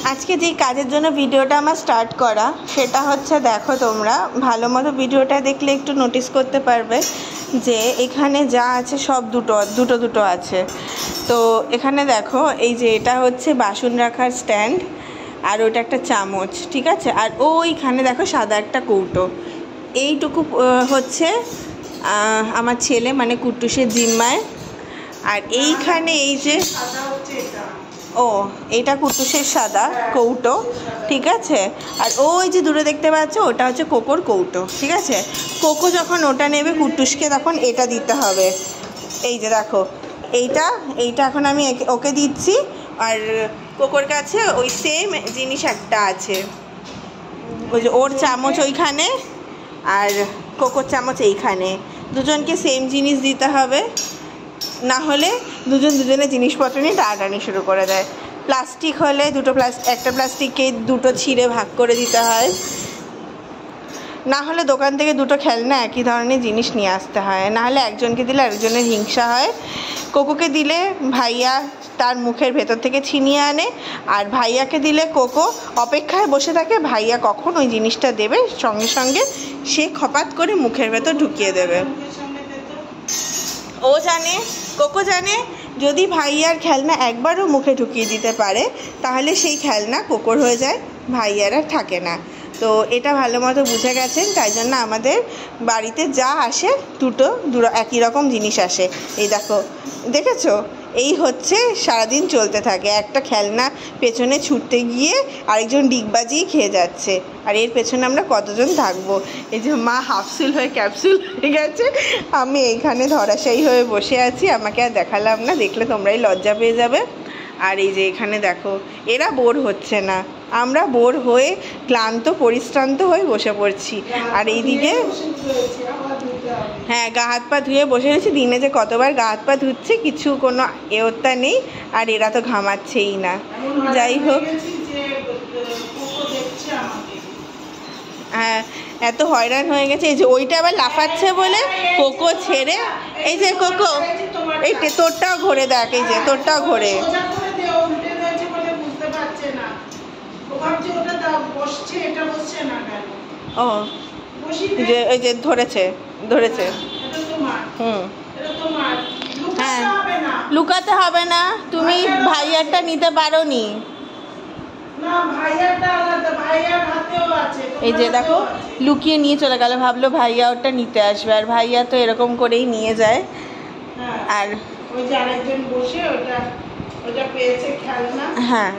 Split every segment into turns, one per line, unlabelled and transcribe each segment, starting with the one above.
আজকে যে কাজের জন্য ভিডিওটা আমার স্টার্ট করা সেটা হচ্ছে, দেখো তোমরা ভালো মতো ভিডিওটা দেখলে একটু নোটিস করতে পারবে যে এখানে যা আছে সব দুটো দুটো আছে। তো এখানে দেখো, এই যে এটা হচ্ছে বাসন রাখার স্ট্যান্ড, আর ওটা একটা চামচ, ঠিক আছে। আর ওইখানে দেখো সাদা একটা কৌটো। এইটুকু হচ্ছে আমার ছেলে মানে কুট্টুসের জিম্মায়। আর এইখানে এই যে এটা কুট্টুসের সাদা কৌটো, ঠিক আছে। আর ওই যে দূরে দেখতে পাচ্ছ ওটা হচ্ছে কোকোর কৌটো, ঠিক আছে। কোকো যখন ওটা নেবে কুট্টুসকে তখন এটা দিতে হবে। এই যে দেখো এইটা এখন আমি ওকে দিচ্ছি। আর কোকোর কাছে ওই সেম জিনিস একটা আছে, ওই যে ওর চামচ ওইখানে আর কোকোর চামচ এইখানে। দুজনকে সেম জিনিস দিতে হবে, না হলে দুজনের জিনিসপত্র নিয়ে টানাটানি শুরু করে দেয়। প্লাস্টিক হলে একটা প্লাস্টিককে দুটো ছিঁড়ে ভাগ করে দিতে হয়, না হলে দোকান থেকে দুটো খেলনা একই ধরনের জিনিস নিয়ে আসতে হয়, না হলে একজনকে দিলে আরেকজনের হিংসা হয়। কোকোকে দিলে ভাইয়া তার মুখের ভেতর থেকে ছিনিয়ে আনে, আর ভাইয়াকে দিলে কোকো অপেক্ষায় বসে থাকে ভাইয়া কখন ওই জিনিসটা দেবে, সঙ্গে সঙ্গে সে খপাত করে মুখের ভেতর ঢুকিয়ে দেবে। ও জানে, কোকো জানে, যদি ভাইয়ার খেলনা একবারও মুখে ঢুকিয়ে দিতে পারে তাহলে সেই খেলনা কোকোর হয়ে যায়, ভাইয়ারা থাকে না। তো এটা ভালো মতো বুঝে গেছেন, তাই জন্য আমাদের বাড়িতে যা আসে দুটো একই রকম জিনিস আসে। এই দেখেছো, এই হচ্ছে সারাদিন চলতে থাকে। একটা খেলনা পেছনে ছুটতে গিয়ে আরেকজন ডিগবাজিই খেয়ে যাচ্ছে, আর এর পেছনে আমরা কতজন থাকবো। এই যে মা হাফসুল হয়ে ক্যাপসুল হয়ে গেছে, আমি এইখানে ধরাশায়ী হয়ে বসে আছি। আমাকে আর দেখালাম না, দেখলে তোমরাই লজ্জা পেয়ে যাবে। আর এই যে এখানে দেখো, এরা বোর হচ্ছে না, আমরা বোর হয়ে ক্লান্ত পরিশ্রান্ত হয়ে বসে পড়ছি। আর এইদিকে হ্যাঁ, গা হাত পা ধুয়ে বসে রয়েছি। দিনে যে কতবার গা হাত পা ধুচ্ছে কিছু কোনো এওত্তা নেই, আর এরা তো ঘামাচ্ছেই না। যাই হোক, হ্যাঁ এত হয়রান হয়ে গেছে। এই যে ওইটা আবার লাফাচ্ছে বলে কোকো ছেড়ে, এই যে কোকো এই তোরটাও ঘোরে দেখ, এই যে তোরটাও ঘোরে। ও এই যে ধরেছে হ্যাঁ, লুকাতে হবে না, তুমি ভাইয়ারটা নিতে পারো নি। এই যে দেখো লুকিয়ে নিয়ে চলে গেল, ভাবলো ভাইয়া ওটা নিতে আসবে, আর ভাইয়া তো এরকম করেই নিয়ে যায়। আর ওই যে আরেকজন বসে ওটা পেয়েছে খেলনা, হ্যাঁ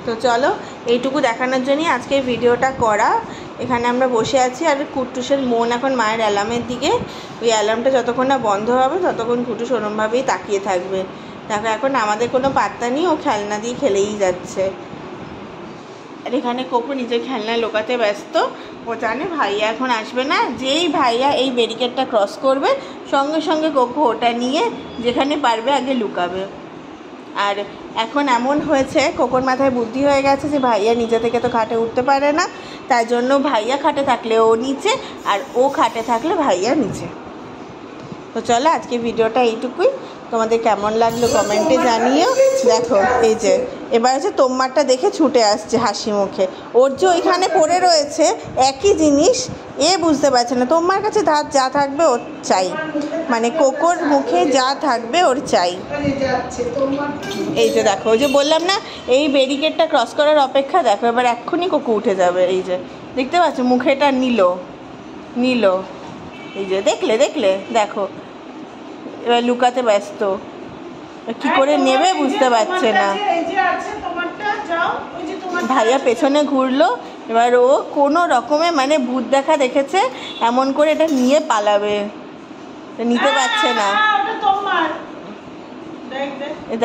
তো চলো এইটুকু দেখানোর জন্যই আজকে ভিডিওটা করা। এখানে আমরা বসে আছি, আর কুট্টুসের মন এখন মায়ের অ্যালার্মের দিকে। ওই অ্যালার্মটা যতক্ষণ না বন্ধ হবে ততক্ষণ কুট্টুস ওরমভাবেই তাকিয়ে থাকবে। দেখো এখন আমাদের কোনো পাত্তা নেই, ও খেলনা দিয়ে খেলেই যাচ্ছে। আর এখানে কোকো নিজের খেলনা লোকাতে ব্যস্ত, ও জানে ভাইয়া এখন আসবে না। যেই ভাইয়া এই ব্যারিকেডটা ক্রস করবে সঙ্গে সঙ্গে কোকো ওটা নিয়ে যেখানে পারবে আগে লুকাবে। আর এখন এমন হয়েছে, কোকোর মাথায় বুদ্ধি হয়ে গেছে যে ভাইয়া নিজে থেকে তো খাটে উঠতে পারে না, তাই জন্য ভাইয়া খাটে থাকলে ও নিচে, আর ও খাটে থাকলে ভাইয়া নিচে। তো চলো আজকে ভিডিওটা এইটুকুই। তোমাদের কেমন লাগলো কমেন্টে জানিও। দেখো এই যে এবার হচ্ছে তোমারটা দেখে ছুটে আসছে হাসি মুখে, ওর যে ওইখানে পড়ে রয়েছে একই জিনিস, এ বুঝতে পারছে না। তোমার কাছে যা থাকবে ওর চাই, মানে কোকোর মুখে যা থাকবে ওর চাই। এই যে দেখো, ওই যে বললাম না এই ব্যারিকেডটা ক্রস করার অপেক্ষা, দেখো এবার এক্ষুনি কোকো উঠে যাবে। এই যে দেখতে পাচ্ছ মুখেটা নিল, এই যে দেখলে দেখো এবার লুকাতে ব্যস্ত, কি করে নেবে বুঝতে পারছে না। ভাইয়া পেছনে ঘুরলো, এবার ও কোনো রকমে মানে ভূত দেখা দেখেছে এমন করে এটা নিয়ে পালাবে, নিতে পারছে না।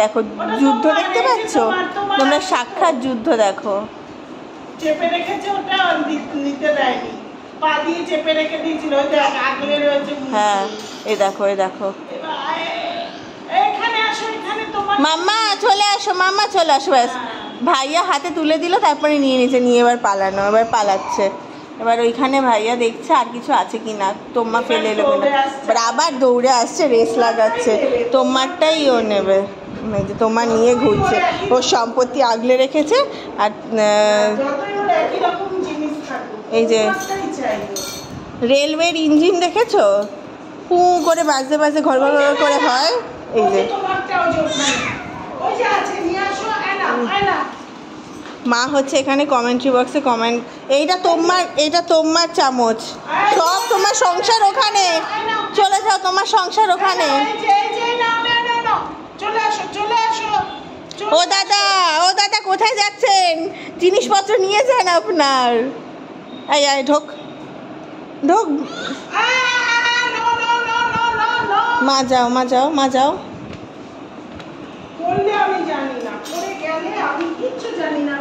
দেখো যুদ্ধ দেখতে পাচ্ছ তোমরা, সাক্ষাৎ যুদ্ধ দেখো। চেপে রেখেছে ওটা, নিতে দেয়নি, পা দিয়ে চেপে রেখে দিয়েছিল, হ্যাঁ এই দেখো মাম্মা চলে আসো ব্যাস ভাইয়া হাতে তুলে দিল, তারপরে নিয়ে নিচে নিয়ে এবার পালাচ্ছে। এবার ওইখানে ভাইয়া দেখছে আর কিছু আছে কি না, তোমার ফেলে এলো কিনা, এবার আবার দৌড়ে আসছে, রেস লাগাচ্ছে, তোমারটাই ও নেবে, তোমার নিয়ে ঘুরছে, ওর সম্পত্তি আগলে রেখেছে। আর এই যে রেলওয়ের ইঞ্জিন দেখেছো, পু করে বাজতে বাজতে ঘর ঘর করে হয়, এই যে মা হচ্ছে এখানে কমেন্ট্রি বক্সে কমেন্ট, এইটা তোমার চামচ, সব তোমার সংসার ওখানে, চলে যাও তোমার সংসার ওখানে। ও দাদা কোথায় যাচ্ছেন, জিনিসপত্র নিয়ে যান আপনার। এই ঢোক, মা যাও।
আমি জানি না, পরে গেলে আমি কিচ্ছু জানি না।